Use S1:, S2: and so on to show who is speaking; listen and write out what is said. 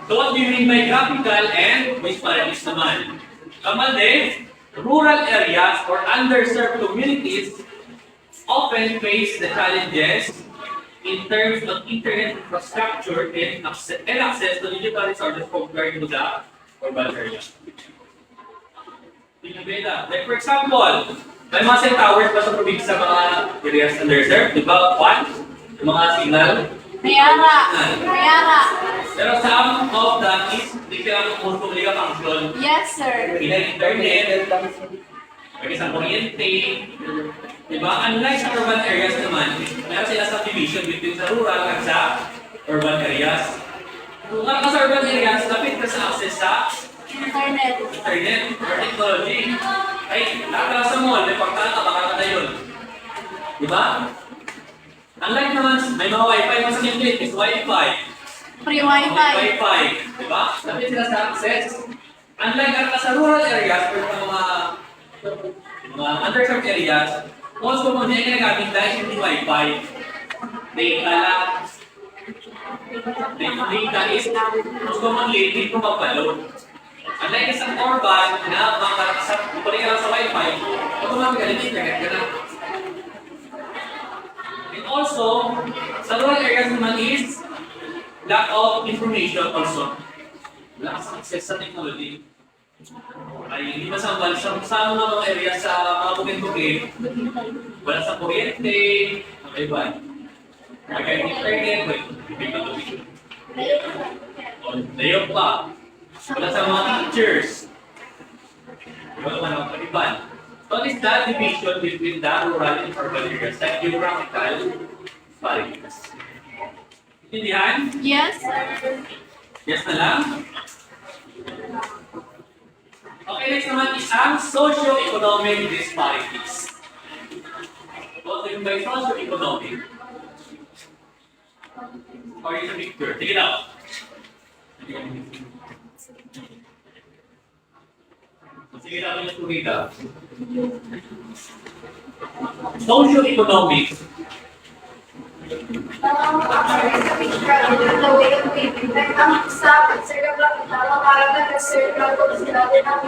S1: So what do you mean by graphical and visual naman? Tama din, rural areas or underserved communities often face the challenges in terms of internet infrastructure and access to digital resources compared to the urban areas. Like for example, may mga cell towers ba sa probinsya sa mga areas underserved? Di ba? One? Yung mga signal?
S2: Mayara.
S1: Pero some of that is hindi kailangan kung kumulika function.
S2: Yes, sir.
S1: Internet, pwede sa kuryente, di ba? Unlike sa urban areas naman, meron sila subdivision between sa rural at sa urban areas. Kung ka sa urban areas, lapit ka sa access sa
S2: Internet.
S1: internet or technology. Ay, lahat sa mall, may pagkata, baka na yun. Di ba? Unlike naman, may mga wifi, mas simple is wifi.
S2: Free wifi.
S1: Wi-Fi, di ba? Lapit sila sa access. Unlike ka sa rural areas or sa mga underserved areas, most common na yung ginagamit dahil hindi Wi-Fi. Data lang. Data is most commonly hindi ko magpaload. Unlike sa urban na balik ka lang sa Wi-Fi, automatically internet ka na. And also, sa rural areas naman is lack of information also. Lack of access sa technology. Ay, hindi masambal sa mga area sa mga bukid-bukid. Wala sa kuryente, mga iba. Kaya internet, hindi pa tubig. Layok pa. Wala sa mga teachers. Wala pa naman pag-iban. So, what is the division between the rural and urban areas? Like geographical disparities. Intindihan?
S2: Yes, sir.
S1: Yes na lang? Okay, next naman is ang socio-economic disparities. What do you mean by socio-economic? Or is a picture? Take it out. Sige na yung kumita. Socio-economic.
S3: Ang sa pagsigaw lang, parang nag-serve lang ko sila din ang